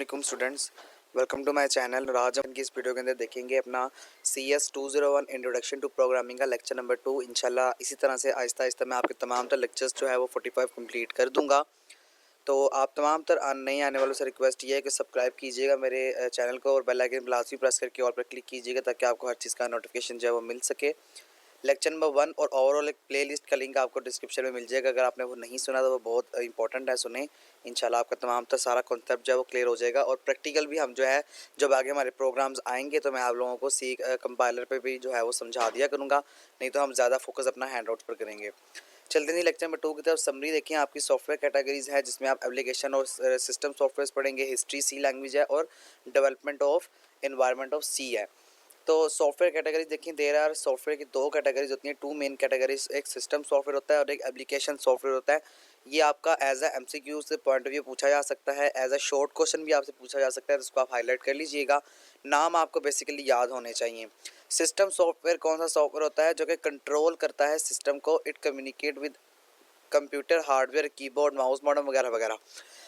वालेकुम students, welcome to my channel. आज हम की इस वीडियो के अंदर देखेंगे अपना CS201 इंट्रोडक्शन टू प्रोग्रामिंग का लेक्चर नंबर 2। इंशाल्लाह इसी तरह से आहिस्ता आहिस्ता मैं आपके तमाम तर लेक्चर्स जो है वो 45 कंप्लीट कर दूंगा। तो आप तमाम तर नए आने वालों से रिक्वेस्ट ये है कि सब्सक्राइब कीजिएगा मेरे चैनल को और बेल आइकन लाजमी प्रेस करके ऑल पर क्लिक कीजिएगा ताकि आपको हर चीज़ का नोटिफिकेशन जो है वो मिल सके। लेक्चर नंबर 1 और ओवरऑल एक प्लेलिस्ट का लिंक आपको डिस्क्रिप्शन में मिल जाएगा। अगर आपने वो नहीं सुना तो वो बहुत इंपॉर्टेंट है, सुने। इंशाल्लाह आपका तमाम तो सारा कॉन्सेप्ट जो है वो क्लियर हो जाएगा। और प्रैक्टिकल भी हम जो है जब आगे हमारे प्रोग्राम्स आएंगे तो मैं आप लोगों को कंपाइलर पे भी जो है वो समझा दिया करूँगा, नहीं तो हम ज़्यादा फोकस अपना हैंड आउट पर करेंगे। चलते नहीं लेक्चर नंबर 2 की तरफ। समरी देखिए, आपकी सॉफ्टवेयर कैटेगरीज है जिसमें आप एप्लीकेशन और सिस्टम सॉफ्टवेयर पढ़ेंगे। हिस्ट्री सी लैंग्वेज है और डेवलपमेंट ऑफ एनवायरनमेंट ऑफ सी है। तो सॉफ्टवेयर कैटेगरीज देखिए, देयर आर सॉफ्टवेयर की दो कैटेगरीज होती हैं, टू मेन कैटेगरीज। एक सिस्टम सॉफ्टवेयर होता है और एक एप्लीकेशन सॉफ्टवेयर होता है। ये आपका एज अ MCQ से पॉइंट ऑफ व्यू पूछा जा सकता है, एज अ शॉर्ट क्वेश्चन भी आपसे पूछा जा सकता है, तो उसको आप हाईलाइट कर लीजिएगा। नाम आपको बेसिकली याद होने चाहिए। सिस्टम सॉफ्टवेयर कौन सा सॉफ्टवेयर होता है? जो कि कंट्रोल करता है सिस्टम को। It communicate with computer hardware, keyboard, mouse modem वगैरह वगैरह।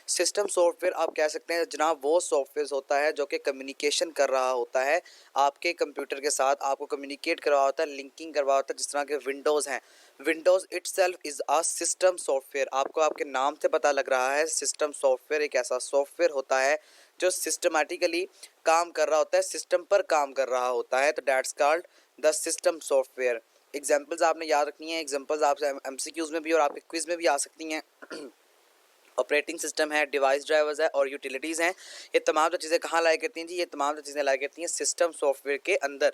सिस्टम सॉफ्टवेयर आप कह सकते हैं जनाब वो सॉफ्टवेयर होता है जो कि कम्युनिकेशन कर रहा होता है आपके कंप्यूटर के साथ, आपको कम्युनिकेट कर रहा होता है, लिंकिंग करवा होता है। जिस तरह के विंडोज़ हैं, Windows itself is a system software. आपको आपके नाम से पता लग रहा है, सिस्टम सॉफ्टवेयर एक ऐसा सॉफ्टवेयर होता है जो सिस्टमैटिकली काम कर रहा होता है, सिस्टम पर काम कर रहा होता है। तो that's called the system software. Examples आपने याद रखनी है, एग्जाम्पल्स आपसे MCQs में भी और आपके क्विज में भी आ सकती हैं। ऑपरेटिंग सिस्टम है, डिवाइस ड्राइवर्स है और यूटिलिटीज़ हैं। ये तमाम जो चीज़ें कहाँ लाया करती हैं जी? ये तमाम जो चीज़ें लाया करती हैं सिस्टम सॉफ्टवेयर के अंदर।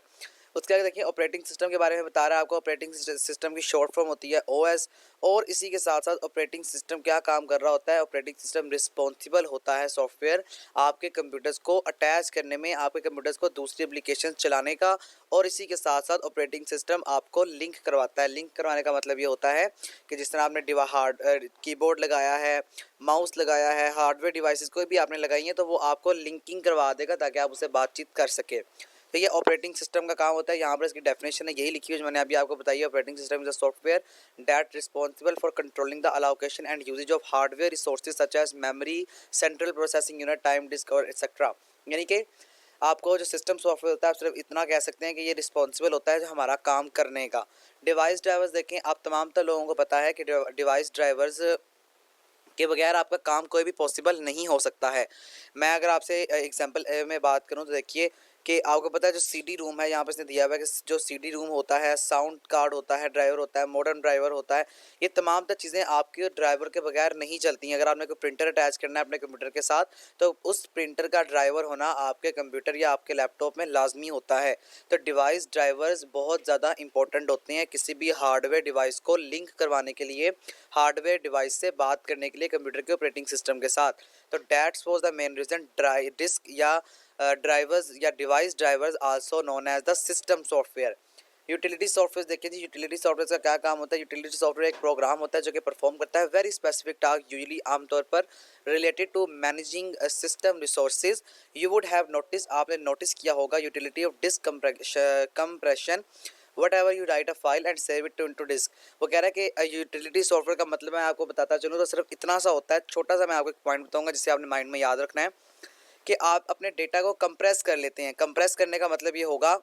उसके आगे देखिए, ऑपरेटिंग सिस्टम के बारे में बता रहा है आपको। ऑपरेटिंग सिस्टम की शॉर्ट फॉर्म होती है OS। और इसी के साथ साथ ऑपरेटिंग सिस्टम क्या काम कर रहा होता है? ऑपरेटिंग सिस्टम रिस्पॉन्सिबल होता है सॉफ्टवेयर आपके कंप्यूटर्स को अटैच करने में, आपके कंप्यूटर्स को दूसरी एप्लीकेशन चलाने का। और इसी के साथ साथ ऑपरेटिंग सिस्टम आपको लिंक करवाता है। लिंक करवाने का मतलब ये होता है कि जिस तरह आपने कीबोर्ड लगाया है, माउस लगाया है, हार्डवेयर डिवाइसेस कोई भी आपने लगाई है, तो वो आपको लिंकिंग करवा देगा ताकि आप उससे बातचीत कर सके। तो ये ऑपरेटिंग सिस्टम का काम होता है। यहाँ पर इसकी डेफिनेशन है, यही लिखी हुई जो मैंने अभी आपको बताई है। Operating system is a software that responsible for controlling the allocation and usage of hardware resources such as memory, central processing unit, time disk और एक्सेट्रा। यानी कि आपको जो सिस्टम सॉफ्टवेयर होता है, आप सिर्फ इतना कह सकते हैं कि ये रिस्पॉन्सिबल होता है जो हमारा काम करने का। डिवाइस ड्राइवर्स देखें, आप तमाम तो लोगों को पता है कि डिवाइस ड्राइवर्स के बगैर आपका काम कोई भी पॉसिबल नहीं हो सकता है। मैं अगर आपसे एग्जांपल में बात करूं तो देखिए कि आपको पता है जो CD रूम है, यहाँ पर इसने दिया हुआ है कि जो CD रूम होता है, साउंड कार्ड होता है, ड्राइवर होता है, मॉडर्न ड्राइवर होता है। ये तमाम तो चीज़ें आपके ड्राइवर के बगैर नहीं चलती हैं। अगर आपने कोई प्रिंटर अटैच करना है अपने कंप्यूटर के साथ, तो उस प्रिंटर का ड्राइवर होना आपके कंप्यूटर या आपके लैपटॉप में लाजमी होता है। तो डिवाइस ड्राइवर्स बहुत ज़्यादा इंपॉर्टेंट होते हैं किसी भी हार्डवेयर डिवाइस को लिंक करवाने के लिए, हार्डवेयर डिवाइस से बात करने के लिए कंप्यूटर के ऑपरेटिंग सिस्टम के साथ। तो that's was the main reason disk या ड्राइवर्स या device drivers also known as the system software. Utility software देखिए जी, यूटिलिटी सॉफ्टवेयर का क्या काम होता है? यूटिलिटी सॉफ्टवेयर एक प्रोग्राम होता है जो कि परफॉर्म करता है वेरी स्पेसिफिक टास्क, यूजुअली आमतौर पर related to managing system resources. You would have notice, आपने नोटिस किया होगा, utility of disk compression, whatever you write a file and save it to into disk. वो कह रहा है कि यूटिलिटी सॉफ्टवेयर का मतलब मैं आपको बताता चलूँ तो सिर्फ इतना सा होता है, छोटा सा मैं आपको एक पॉइंट बताऊंगा जिससे आपने माइंड में याद रखना है कि आप अपने डेटा को कंप्रेस कर लेते हैं। कंप्रेस करने का मतलब ये होगा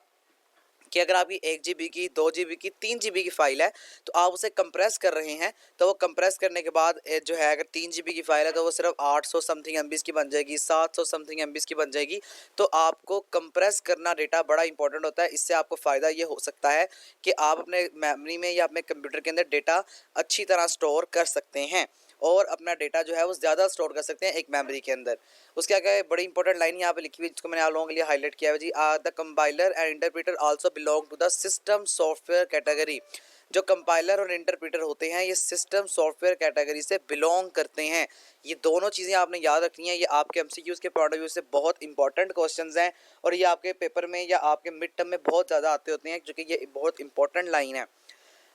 कि अगर आपकी 1 GB की, 2 GB की, 3 GB की फ़ाइल है तो आप उसे कंप्रेस कर रहे हैं। तो वो कंप्रेस करने के बाद जो है, अगर 3 GB की फ़ाइल है तो वो सिर्फ 800 समथिंग MBs की बन जाएगी, 700 समथिंग MBs की बन जाएगी। तो आपको कंप्रेस करना डेटा बड़ा इंपॉर्टेंट होता है। इससे आपको फ़ायदा ये हो सकता है कि आप अपने मेमोरी में या अपने कंप्यूटर के अंदर डेटा अच्छी तरह स्टोर कर सकते हैं और अपना डेटा जो है वो ज़्यादा स्टोर कर सकते हैं एक मेमोरी के अंदर। उसके आगे बड़ी इंपॉर्टेंट लाइन यहाँ पे लिखी हुई जिसको मैंने आप लोगों के लिए हाईलाइट किया है जी, the compiler and interpreter also belong to the system software category. जो कंपाइलर और इंटरप्रेटर होते हैं ये सिस्टम सॉफ्टवेयर कैटेगरी से बिलोंग करते हैं। ये दोनों चीज़ें आपने याद रखनी है। ये आपके MCQs के पॉइंट ऑफ व्यू से बहुत इंपॉर्टेंट क्वेश्चंस हैं और ये आपके पेपर में या आपके मिड टर्म में बहुत ज़्यादा आते होते हैं, जो कि ये बहुत इंपॉर्टेंट लाइन है।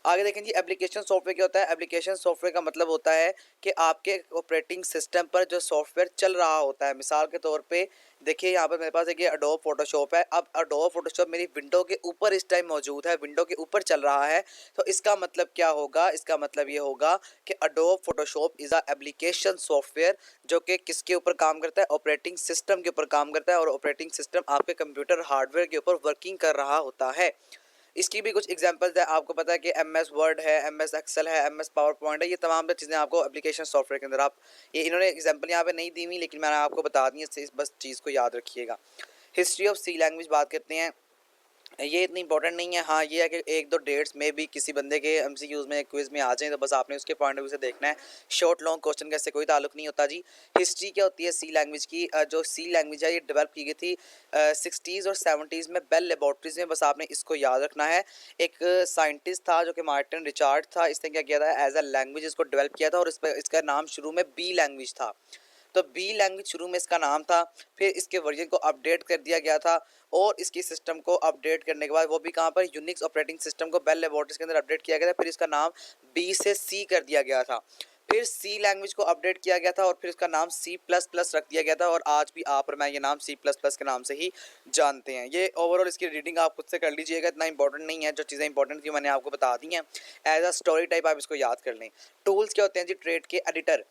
आगे देखें जी, एप्लीकेशन सॉफ्टवेयर क्या होता है। एप्लीकेशन सॉफ्टवेयर का मतलब होता है कि आपके ऑपरेटिंग सिस्टम पर जो सॉफ्टवेयर चल रहा होता है। मिसाल के तौर पे देखिए, यहाँ पर मेरे पास एक ये एडोब फोटोशॉप है। अब एडोब फोटोशॉप मेरी विंडो के ऊपर इस टाइम मौजूद है, विंडो के ऊपर चल रहा है। तो इसका मतलब क्या होगा, इसका मतलब ये होगा कि adobe Photoshop is a application software जो कि किसके ऊपर काम करता है, ऑपरेटिंग सिस्टम के ऊपर काम करता है, और ऑपरेटिंग सिस्टम आपके कंप्यूटर हार्डवेयर के ऊपर वर्किंग कर रहा होता है। इसकी भी कुछ एग्जांपल्स है। आपको पता है कि एम एस वर्ड है, एम एस एक्सेल है, एम एस पावर पॉइंट है, ये तमाम चीज़ें आपको एप्लीकेशन सॉफ्टवेयर के अंदर आप, ये इन्होंने एग्जांपल यहाँ पे नहीं दी हुई, लेकिन मैंने आपको बता दी है, बस चीज़ को याद रखिएगा। हिस्ट्री ऑफ सी लैंग्वेज बात करते हैं, ये इतनी इंपॉर्टेंट नहीं है। हाँ, ये है कि एक दो डेट्स में भी किसी बंदे के एमसीक्यूज़ में क्विज में आ जाएं, तो बस आपने उसके पॉइंट ऑफ व्यू से देखना है। शॉर्ट लॉन्ग क्वेश्चन का इससे कोई ताल्लुक नहीं होता जी। हिस्ट्री क्या होती है सी लैंग्वेज की, जो सी लैंग्वेज है ये डेवलप की गई थी 60s और 70s में बेल लेबॉर्ट्रीज में, बस आपने इसको याद रखना है। एक साइंटिस्ट था जो कि मार्टिन रिचार्ड था, इसने क्या किया था, एज अ लैंग्वेज इसको डेवलप किया था, और इसका नाम शुरू में बी लैंग्वेज था। तो बी लैंग्वेज शुरू में इसका नाम था, फिर इसके वर्जन को अपडेट कर दिया गया था, और इसकी सिस्टम को अपडेट करने के बाद वो भी कहाँ पर, यूनिक्स ऑपरेटिंग सिस्टम को बेल लेबॉर्ट्रीज के अंदर अपडेट किया गया था, फिर इसका नाम बी से सी कर दिया गया था। फिर सी लैंग्वेज को अपडेट किया गया था और फिर इसका नाम सी प्लस प्लस रख दिया गया था, और आज भी आप और मैं ये नाम सी प्लस प्लस के नाम से ही जानते हैं। ये ओवरऑल इसकी रीडिंग आप खुद से कर लीजिएगा, इतना इंपॉर्टेंट नहीं है। जो चीज़ें इंपॉर्टेंट थी मैंने आपको बता दी हैं। एज अ स्टोरी टाइप आप इसको याद कर लें। टूल्स क्या होते हैं जी, ट्रेड के एडिटर।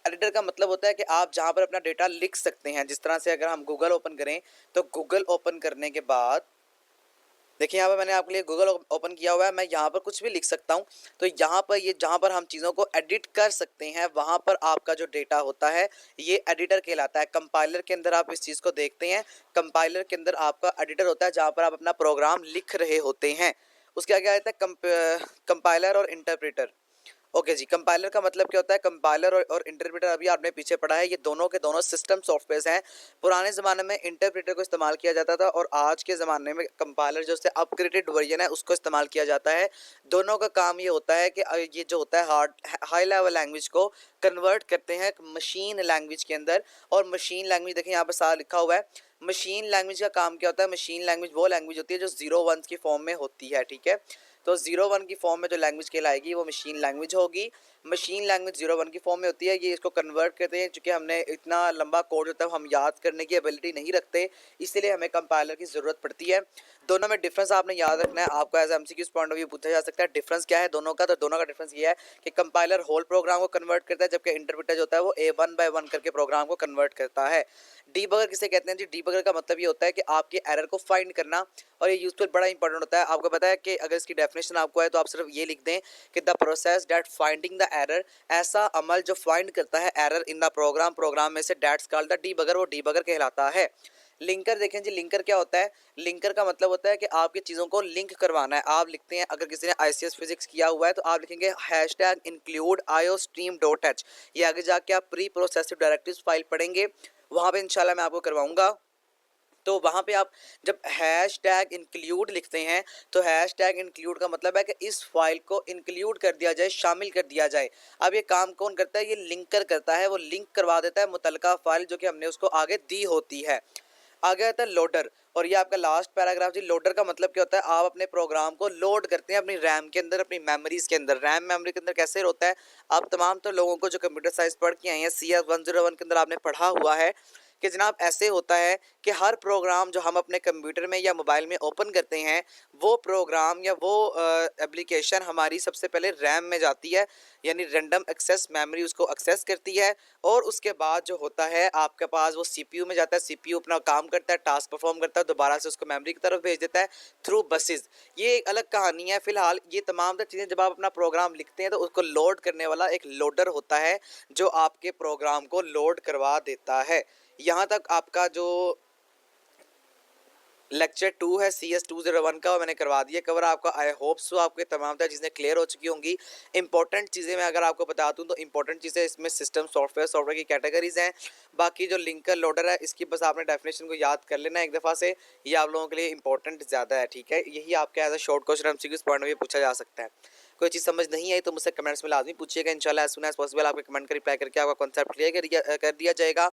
एडिटर का मतलब होता है कि आप जहाँ पर अपना डेटा लिख सकते हैं। जिस तरह से अगर हम गूगल ओपन करें, तो गूगल ओपन करने के बाद देखिए, यहाँ पर मैंने आपके लिए गूगल ओपन किया हुआ है, मैं यहाँ पर कुछ भी लिख सकता हूँ। तो यहाँ पर ये जहाँ पर हम चीज़ों को एडिट कर सकते हैं, वहाँ पर आपका जो डेटा होता है ये एडिटर कहलाता है। कंपाइलर के अंदर आप इस चीज़ को देखते हैं, कंपाइलर के अंदर आपका एडिटर होता है जहाँ पर आप अपना प्रोग्राम लिख रहे होते हैं। उसके आगे आता है कंपाइलर और इंटरप्रेटर। ओके जी, कंपाइलर का मतलब क्या होता है, कंपाइलर और इंटरप्रेटर अभी आपने पीछे पढ़ा है, ये दोनों के दोनों सिस्टम सॉफ्टवेयर हैं। पुराने ज़माने में इंटरप्रेटर को इस्तेमाल किया जाता था, और आज के ज़माने में कंपाइलर जो उससे अपग्रेडेड वर्जन है उसको इस्तेमाल किया जाता है। दोनों का काम ये होता है कि ये जो होता है हाई लेवल लैंग्वेज को कन्वर्ट करते हैं मशीन लैंग्वेज के अंदर। और मशीन लैंग्वेज देखें यहाँ पर सारा लिखा हुआ है। मशीन लैंग्वेज का काम क्या होता है, मशीन लैंग्वेज वो लैंग्वेज होती है जो 0 1 की फॉर्म में होती है, ठीक है। तो 0 1 की फॉर्म में जो लैंग्वेज कहलाएगी वो मशीन लैंग्वेज होगी। मशीन लैंग्वेज 0 1 की फॉर्म में होती है। ये इसको कन्वर्ट करते हैं, चूँकि हमने इतना लंबा कोड होता है हम याद करने की एबिलिटी नहीं रखते, इसलिए हमें कंपाइलर की ज़रूरत पड़ती है। दोनों में डिफरेंस आपने याद रखना है। आपको as MCQ point of view पूछा जा सकता है डिफरेंस क्या है दोनों का। तो दोनों का डिफरेंस ये है कि कंपाइलर होल प्रोग्राम को कन्वर्ट करता है, जबकि इंटरप्रेटर जो होता है वो A 1 by 1 करके प्रोग्राम को कन्वर्ट करता है। डीबगर किसे कहते हैं जी, डीबगर का मतलब ये होता है कि आपके एरर को फाइंड करना, और ये यूजफुल बड़ा इंपॉर्टेंट होता है। आपको पता है कि अगर इसकी डेफिनेशन आपको है तो आप सिर्फ ये लिख दें कि the process that finding the error, ऐसा अमल जो फाइंड करता है error in the program, program में से डेट्स कॉल्ड द डीबगर, वो डीबगर कहलाता है। लिंकर देखें जी, लिंकर क्या होता है। लिंकर का मतलब होता है कि आपकी चीज़ों को लिंक करवाना है। आप लिखते हैं, अगर किसी ने ICS फिजिक्स किया हुआ है तो आप लिखेंगे हैशटैग इंक्लूड iostream.h। ये आगे जाके आप प्री प्रोसेसिव डायरेक्टिव्स फाइल पढ़ेंगे, वहाँ पे इंशाल्लाह मैं आपको करवाऊंगा। तो वहाँ पे आप जब हैश टैग इंक्लूड लिखते हैं, तो हैश टैग इंक्लूड का मतलब है कि इस फाइल को इंक्लूड कर दिया जाए, शामिल कर दिया जाए। अब ये काम कौन करता है, ये लिंकर करता है। वो लिंक करवा देता है मुतलका फाइल जो कि हमने उसको आगे दी होती है। आगे आता है लोडर, और ये आपका लास्ट पैराग्राफ जी। लोडर का मतलब क्या होता है, आप अपने प्रोग्राम को लोड करते हैं अपनी रैम के अंदर, अपनी मेमोरीज के अंदर। रैम मेमोरी के अंदर कैसे होता है, आप तमाम तो लोगों को जो कंप्यूटर साइंस पढ़ के आए हैं CS 101 के अंदर आपने पढ़ा हुआ है कि जनाब ऐसे होता है कि हर प्रोग्राम जो हम अपने कंप्यूटर में या मोबाइल में ओपन करते हैं, वो प्रोग्राम या वो एप्लीकेशन हमारी सबसे पहले रैम में जाती है, यानी रैंडम एक्सेस मेमोरी उसको एक्सेस करती है। और उसके बाद जो होता है आपके पास वो CPU में जाता है, CPU अपना काम करता है, टास्क परफॉर्म करता है, दोबारा से उसको मेमोरी की तरफ भेज देता है थ्रू बसेस। ये एक अलग कहानी है। फिलहाल ये तमाम चीज़ें जब आप अपना प्रोग्राम लिखते हैं तो उसको लोड करने वाला एक लोडर होता है जो आपके प्रोग्राम को लोड करवा देता है। यहाँ तक आपका जो लेक्चर 2 है CS 201 का, वो मैंने करवा दिया कवर आपका। आई होप सो आपके तमाम चीज़ें क्लियर हो चुकी होंगी। इंपॉर्टेंट चीज़ें मैं अगर आपको बता दूं तो इंपॉर्टेंट चीज़ें इसमें सिस्टम सॉफ्टवेयर की कैटेगरीज हैं। बाकी जो लिंकर लोडर है इसकी बस आपने डेफिनेशन को याद कर लेना एक दफ़ा से, ये आप लोगों के लिए इंपॉर्टेंट ज़्यादा है, ठीक है। यही आपके as a short question MCQ point में पूछा जा सकता है। कोई चीज़ समझ नहीं आई तो मुझसे कमेंट्स में लाजमी पूछिएगा, इंशाल्लाह एज सून एज पॉसिबल आपके कमेंट का रिप्लाई करके आपका कॉन्सेप्ट क्लियर कर दिया जाएगा।